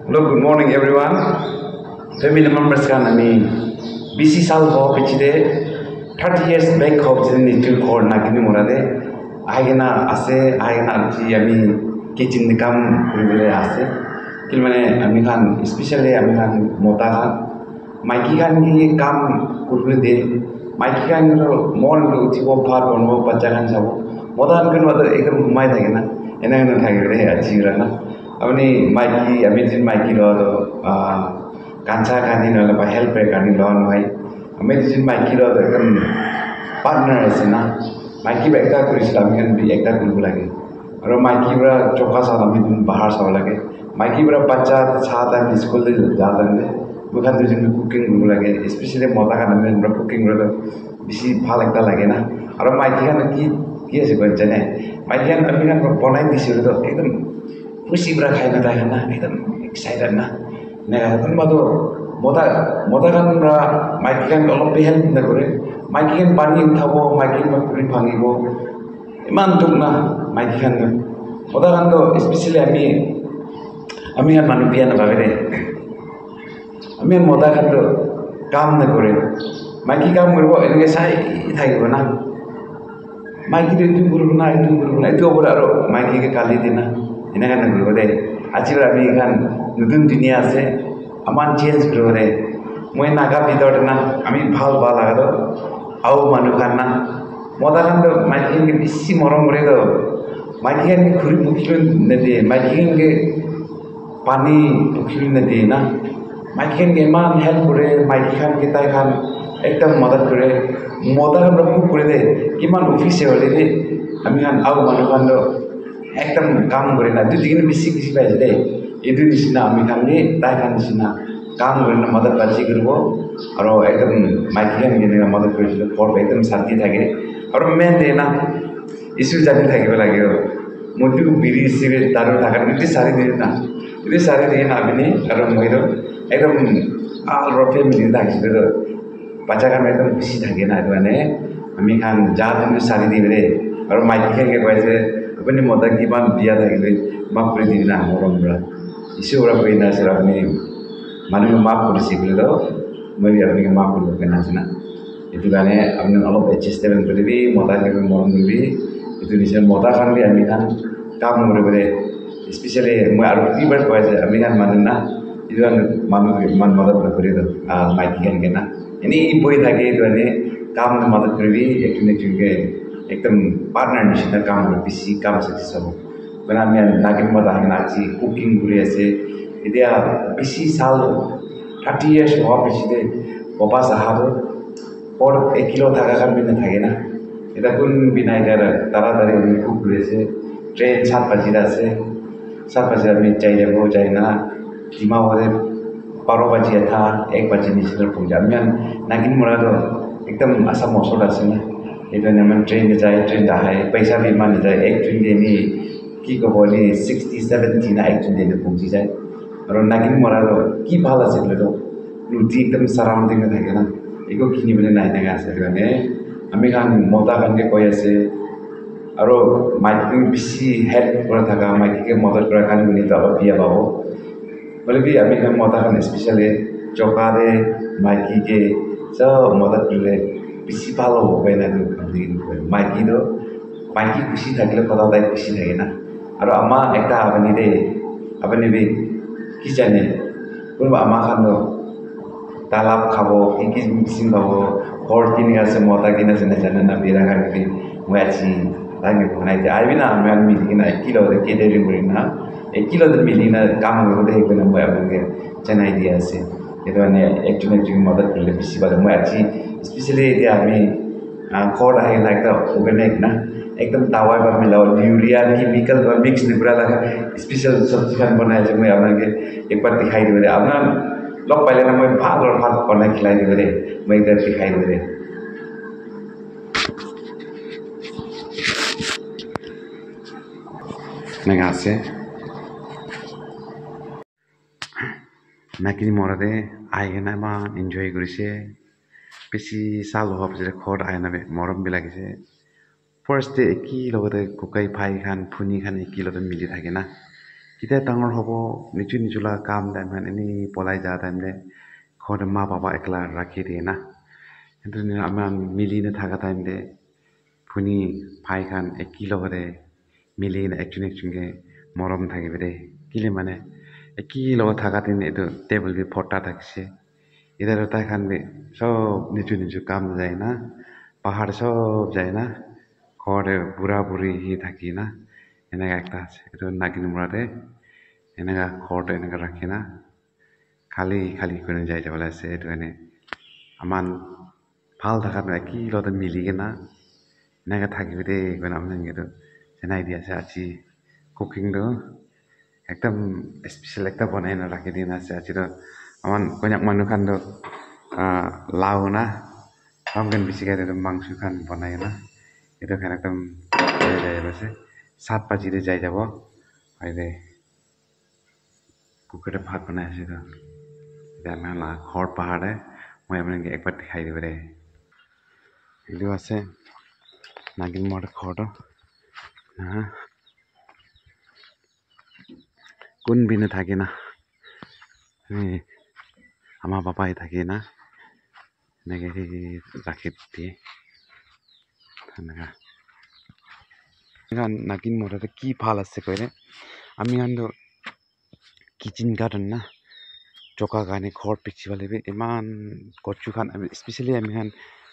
Hello, good morning everyone. Family members can BC Sal ho pichide 30 years back ho jini tu khor na kini morade aigena ase aigena ji ami kitchen ni kam kuribole ase kilmane ami khan especially ami khan mota khan maiki khan ni kam kuribole de maiki khan ro mon lo utibo bhat bonbo bacha khan sabo mota khan kan wada ekdam humai thake na ena ena thake re ajira na अपनी Mikey अभी जिन Mikey लो तो कांचा कानी लो लगा help पे कानी लो नॉय हमें जिन Mikey लो तो एकदम पार्टनर ऐसे ना माइकी भी एकता कुछ लामियन भी एकता कुछ लगे और माइकी बड़ा चौका सा लामियन बाहर सा लगे माइकी बड़ा बच्चा छाता है स्कूल ले जाता है वो खान तो जिन कुकिंग कुछ लगे स्पेशली मोटा का नम्बर बड़ा कुकिंग बड़ा बिसी भाल एकता लगे ना और माइकी का की ऐसे बन जाने माइकी का अभी का बनाई दिसी तो एकदम खुशी बड़ा खाना था ना एकदम एक्साइटेड ना नेगा तो मतो मोटा kan bra माइकी kan অলপ হেল্প না করে माइकी kan পানি উঠাবো माइकी kan পুরি ভাঙিব ইমান তুক না माइकी kan মোটা kan তো স্পেশালি আমি আর মানুষ বিয়া না ভাবে রে আমি মোটা kan তো কাম না করে माइकी কাম করব এনেকে চাই থাকিব না माइकी তো করব না এটো ওপর আর माइकी কে কালি দিনা ini kan negeri berde, aji berami kan nudun dunia se, aman change berde, mui naga bidor na, kami bhal agado, au manu kan na, moda kan do, maiki ke bisi morom berde do, maiki kan kuri bukilun nade, maiki kan ke pani bukilun nade na, maiki kan ke man help berde, maiki kan kita kan ekdam madad berde, moda kan ramu berde, kiman office berde de, kami kan au manu kan do. एकदम काम करे ना दु दिन बेसी किसी पाए दे एदु निसिना आमी खानले ताइ खान निसिना काम करे ना मदद बाजी करबो और एकदम माइकी खान गेने मदद करिছিল फर एकदम शांति থাকে और मैं दे ना इशू जाति থাকিব লাগে মতি বিরি সিরে দারু থাকার নিতে সারি দিয়ে না ইতে সারি দিয়ে না আমি আর মইরো একদম আল রফে মিলি থাকছিল তো বাচ্চা খান একদম বেশি থাকে না মানে আমি খান যা দিন সারি দিবে আর মাইকি খান কে কইছে अपनी मोटा की बात दिया था कि माफ कर दी ना मोरम बड़ा इसी ओरा कोई ना सर अपनी माने में माफ कर सीख ले तो मैं भी अपनी माफ कर लोगे ना सुना itu kan अपने अलग adjustment कर भी मोटा के मोरम भी itu निश्चय मोटा खान भी अमी खान काम करे बरे स्पेशली मैं आरु की बार कोई से अमी खान माने ना itu kan मानु मन मदद करे तो माइकी खान के ना ini boy था के itu ने काम में मदद कर भी एक के एकदम पार्टनर निश्चित काम कर बिसी काम सक्सेस हो बना मैं नागिन मत आगे नाची कुकिंग करे ऐसे इधर बिसी साल 30 years हुआ पिछले पापा साहब और 1 किलो था का भी न थाके ना इधर कुन बिना इधर तारा तारे कुक करे ऐसे ट्रेन 7 बजे से 7 बजे में चाहिए वो जाए ना दिमाग वाले 12 बजे था 1 बजे निश्चित पहुंचा मैं नागिन मरा तो एकदम ऐसा मौसम ऐसे ना itu naman train जाए ट्रेन जाए पैसा भी मान जाए एक ट्रेन देनी की को बोली 60 70 ना एक ट्रेन देने पहुंची जाए और नागिन मरा तो की भाला से ले तो रुचि एकदम सराउंडिंग में থাকে না एको किनी बने নাই না আছে মানে আমি খান মোটা খান के কই আছে আর মাইকি বেশি হেল্প করে থাকা মাইকি মদদ করা খান বলি তো বিয়া পাবো বলে भी আমি খান মোটা খান স্পেশালি চকা দে মাইকি के सब मदद করে বেশি ভালো হবে না মাইকি খুশি থাকলে কথা তাই খুশি থাকে না আর আমা একটা আপনি বি কি জানে কোনবা আমা খানো তালাব খাবো কি মিসিং খাবো ঘর কিনে আছে মতা কিনে আছে না জানে না বিরা খাবি মই আছি তাকে বানাইতে আইবি না আমি মিলি কিনা 1 কিলো কে দেরি করি না 1 কিলো মিলি না কাম করে দেখবে না মই আপনাকে জানাই দিয়ে আছে itu ane একজন মদদ করলে বেশি ভালো মই আছি স্পেশালি এটা আমি খড় আহে না একটা অর্গানিক না একদম তাওয়ায় বা মিলাও ইউরিয়া কেমিক্যাল বা মিক্স নিপুরা লাগা স্পেশাল সবজি খান বানাই আছে মই আপনাকে একবার দেখাই দেব রে আপনার লগ পাইলে না মই ভালো বানাই খিলাই দেব রে মই এটা দেখাই দেব রে নেগা আছে নাকিনি মরাদে আইগেনা মা এনজয় করেছে বেশি সাল হওয়ার পিছনে খড় আইনা মরম বি লাগিছে ফার্স্টে একই লগতে কুকাই ভাই খান ফুনি খান একই লগতে মিলি থাকে না kita tangor hobo nichu nichula kam time han ini polai ja time de khor ma baba ekla rakhi de na কিন্তু আমার মিলিয়ে থাকা টাইম দে ফুনি ভাই খান একই লগতে মিলিয়ে একজনকে মরম থাকিবে দে কিলে মানে একই লগত থাকা দিন এইটো টেবুল বি ফটা থাকছে এদের তাই খান বি সব নিচু নিচু কাম যায় না পাহাড় সব যায় না ঘরে বুড়া বুড়ি হি থাকি না এনেকা একটা আছে এইটো নাগিন মুরাদে এনেকা ঘৰটো এনেকা ৰাখি না খালি খালি কৰি যাই যাব আছে এইটো এনে আমান ভাল থাকাত একই লগতে মিলি কিনা এনেকে থাকিবি দেই কৈ আপুনি কিন্তু জনাই দি আছে আজি কুকিংটো একদম স্পেচিয়েল একটা বনাই না ৰাখি দি আছে আজিতো আমাৰ কইনাক মানুহ খানটো লাও না আমগান বেছিকৈ মাংস খান বনাই না এইটো খান একদম যাই যাই আছে 7 বাজিতে যাই যাব হয় দে কুকুৰে ভাত বনাই আছে তো আমি ঘৰ পাহাৰে মই আপোনাক একবাৰ দেখাই দিব দে এইটো আছে নাগিন মোৰ ঘৰটো কোন বিনে থাকে না আমাৰ পাপাই থাকে না এনেকে ৰাখি দিয়ে নাগিন মোৰতে কি ভাল আছে কৈলে আমি আনটো কিচেন গাৰ্ডেন না চকা কাৰণে ঘৰ পিছি পালে ইমান কচু খান স্পেচিয়েলি আমি খান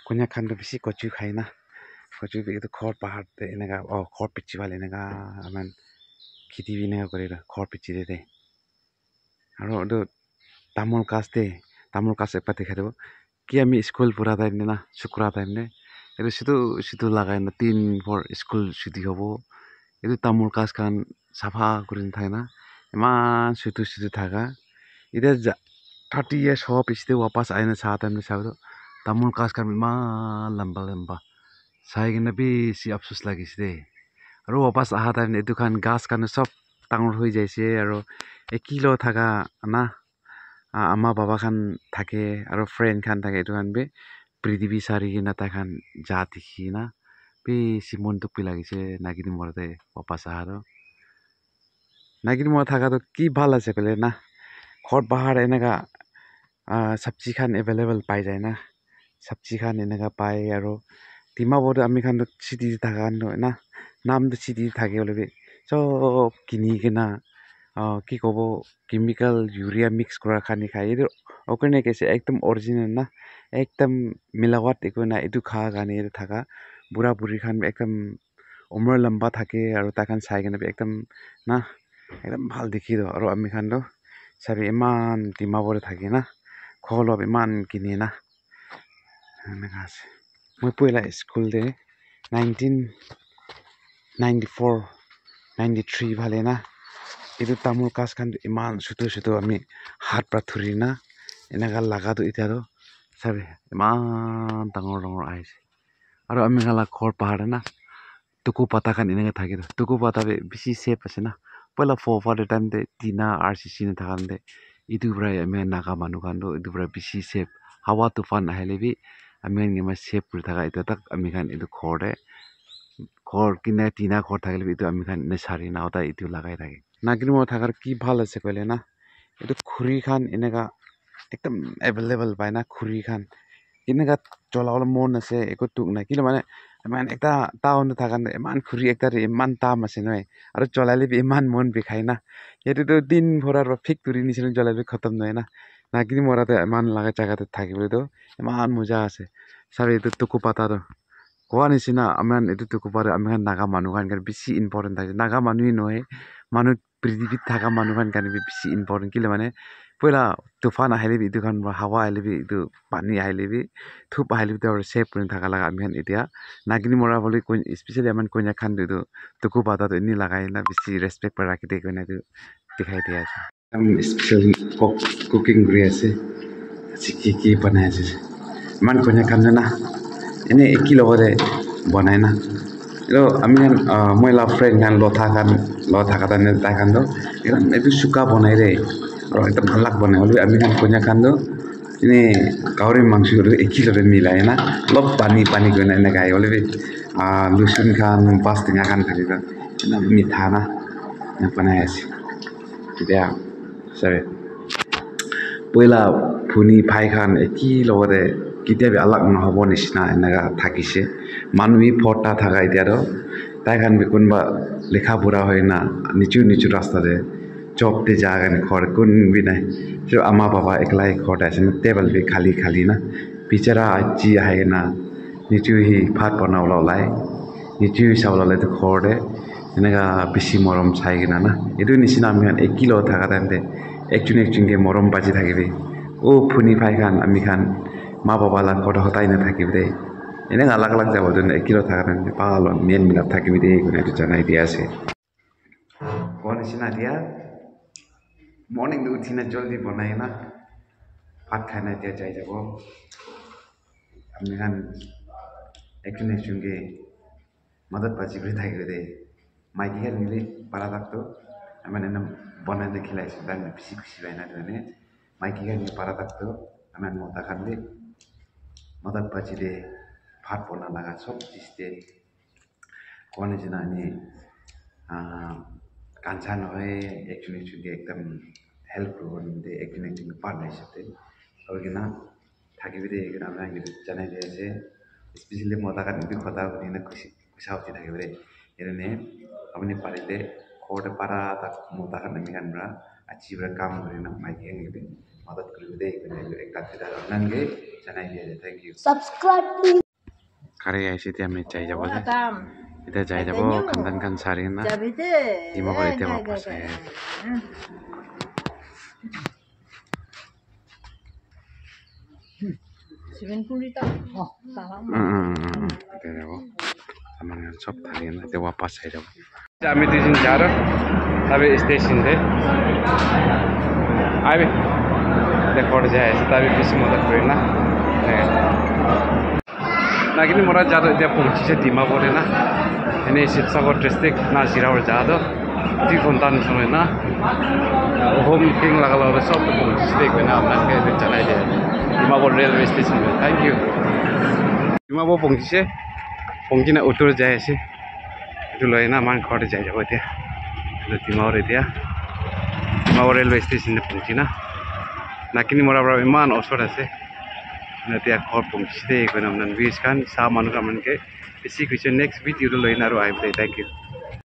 কইনা খানটো বেছি কচু খাই না কচু এইটো ঘৰ পাহাৰতে এনেকা ঘৰ পিছি পালে এনেকা আমাৰ খেতি এনেকা কৰে ঘৰ পিছি দে আৰু এইটো তামোল কাজ দে তামোল কাজ এপাত দেখাই দিব কি আমি স্কুল পঢ়া টাইম দে না শুক্ৰা টাইম দে এইটো সিটো লাগাই না 3 4 স্কুল ছুটি হ'ব এইটো তামোল কাজ খান চাফা কৰি নাথাকে না ইমান সিটো থাকা এতিয়া 30 years হ'ব পিছতে ৱাপাছ আইনা চাহ টাইম চাব তামোল কাজ খান ইমান লম্বা লম্বা চাই কিনে বেছি আফচোচ লাগিছে দেই আৰু ৱাপাছ অহা টাইম এইটো খান গাছ খান চব ডাঙৰ হৈ যাইছে আৰু কিলো থাকা না আমাৰ বাবা খান থাকে আৰু ফ্ৰেণ্ড খান থাকে এইটো খান বে পৃথিৱী চাৰি কিনা তাই খান যা দেখি না বেছি মনটো লাগিছে নাগিন মৰতে ৱাপাছ আহাৰো নাগিন মৰ থাকাটো কি ভাল আছে পেলে না ঘৰ পাহাৰ এনেকা চব্জি খান এভেইলেবল পাই যায় না চব্জি খান এনেকা পায় আৰু ডিমাপুৰত আমি খান চিটি থাকা না নামটো চিটি থাকে অলপ চব কিনি কিনা কি ক'ব কেমিকেল ইউৰিয়া মিক্স কৰা খানি খাই এইটো অৰ্গেনিক আছে একদম অৰিজিনেল না একদম মিলাৱাত একো নাই এইটো খা কাৰণে এইটো থাকা বুঢ়া বুঢ়ী খান একদম উমৰ লম্বা থাকে আৰু তাখান চাই কিনে একদম না একদম ভাল দেখি দ আৰু আমি খানটো চাবি ইমান ডিমাপুৰত থাকে না ঘৰ অলপ ইমান কিনে না এনেকা আছে মই পহিলা স্কুল দে 1994 93 ভালে না এইটো তামোল কাজ খান ইমান চুটো আমি হাত পৰা ধৰি না এনেকা লাগাটো এতিয়াতো চাবি ইমান ডাঙৰ ডাঙৰ আহিছে আৰু আমি খালা ঘৰ পাহাৰ না টুকু পাতা খান এনেকে থাকে টুকু পাতা বেছি চেফ আছে না পহিলা ফাদাৰ টাইম দে টিনা RCC নাথাকাতে এইটো পৰাই আমি নাগা মানুহ খানটো এইটো পৰাই বেছি চেফ হাৱা তুফান আহিলে বি আমি ইমান চেফ কৰি থাকা এতিয়া তাক আমি খান এইটো ঘৰ কিনে টিনা ঘৰ থাকিলে এইটো আমি খান নেচাৰি নাওতা এইটো লাগাই থাকে নাগিন মোৰ থাকাৰ কি ভাল আছে কৈলে না এইটো খুৰী খান এনেকা একদম এভেইলেবল পায় না খুৰী খান এনেকা চলাবলৈ মন আছে একো তুক নাই কিন্তু মানে ইমান এটা টাউনত থকা ইমান খুৰী একটা ইমান দাম আছে নহয় আৰু চলালে ইমান মন বিষায় না সেইটোতো দিন ভৰাৰ ফিক তুৰি নিচিনা জ্বলালে খতম নহয় না নাগিন মৰাতে ইমান লগা জেগাতে থাকিবলৈতো ইমান মজা আছে চাবি এইটো টুকু পাতাটো কোৱা নিচিনা আমাৰ এইটো টুকু পাতা আমি নাগা মানুহ খান বেছি ইম্পৰ্টেণ্ট থাকে নাগা মানুহেই নহয় মানুহ পৃথিৱীত থকা মানুহ খান কাৰণে বেছি ইম্পৰ্টেণ্ট কিলে মানে পহিলা তুফান আহিলে এইটো খান হাৱা আহিলে এইটো পানী আহিলে থুপ আহিলে আৰু চেফ কৰি থকা লগা আমি এতিয়া নাগিন মৰা বুলি স্পেচিয়েলি আমাৰ কইনা খান এইটো টুকু পাতাটো এনেই লাগাই না বেছি ৰেচপেক্ট কৰি ৰাখি দিয়ে কইনা এইটো দেখাই দিয়া আছে স্পেচিয়েল কুকিং কৰি আছে কি বনাই আছে ইমান কইনা খান না এনেই একি লগতে বনাই না এইটো আমি মই লাভ ফ্ৰেণ্ড খান লথা কাৰণে তাই খানটো একদম এইটো চুকা বনাই দেই আৰু একদম ভাল বনাই হ'লে আমি খান কইনা খানটো এনেই গাহৰি মাংস একি লগে মিলাই না অলপ পানী কৰি না এনেকৈ আহি হ'লে লুচুন খান পাঁচ টেঙা খান থাকিব একদম মিঠা না বনাই আছে Dia, sorry. Pula phuni phai khan eki logore kitia bi alak na hobo nishna enaga thakise manui phota thagai dia ro tai khan bi kunba lekha pura hoina nichu rasta de chop te jaga ni khor kun bi nai jo ama baba eklai khota asin table bi khali na bichara achi hai na nichu hi phat banau lo lai nichu sabla le de khor de enaga bisi morom sai gina na edu nisina ami 1 kilo thaga dande একজন কে মরম বাজি থাকিবে ও funny ফাই খান আমি খান মা বাবা লাগ কথা হতাই না থাকিবে দে এনে আলাগ আলাগ যাব জন্য 1 কিলো থাকা দেন পাল মেন মিলাপ থাকিবে দে কোন একটু জানাই দিয়া আছে কোন সিনা দিয়া মর্নিং দে উঠি না জলদি বনাই না ভাত খাই না দিয়া যাই যাব আমি খান একজন কে মদত বাজি করে থাকিবে দে মাইকি খান মিলে পারা থাকতো আমি নাম বনাই দেখিলাই সুদান খুশি খুশি বাইনা দনে মাইকি গানি পারা থাকতো আমি মতা খানলে মদত বাজি দে ভাত বনা লাগা সব জিনিসতে কোন জিনা নি কাঞ্চা নয় একজন একদম হেল্প করবেন দে একজন পার্টনারশিপে ওইখানে থাকিবি দে এখানে আমি জানাই দিয়েছে স্পেশালি মতা খান কথা শুনে খুশি খুশাউতি থাকিবি দে এনে আপনি পারিলে Kode para tak muda kan demi kan bra aci berkam dari nak mai yang gitu madat kerja ikut itu ekat tidak nange jangan dia thank you subscribe please karya isi tiap mencai jabo deh kita cai jabo kandan kan sari na lima kali tiap apa saya kita jabo sama dengan shop tadi na tiap apa saya jabo kami di sini cara tapi stesen deh ayo dekor jaya tapi bisa mudah beri na nah gini murah jatuh dia fungsi sedima boleh na ini Sibsagar district na Sirawar jatuh di kontan semua na home king lagal resort fungsi sedek na apnan ke rencana dia Dimapur railway station thank you Dimapur fungsi na utur jaya sih itu loh na man khor jai jabo dia Dimapur dia Dimapur railway station de fungsi na nakini mora bra iman osor ase na dia khor fungsi de ko namnan bis kan sa manu ka man ke isi question next video lo ina ro ai thank you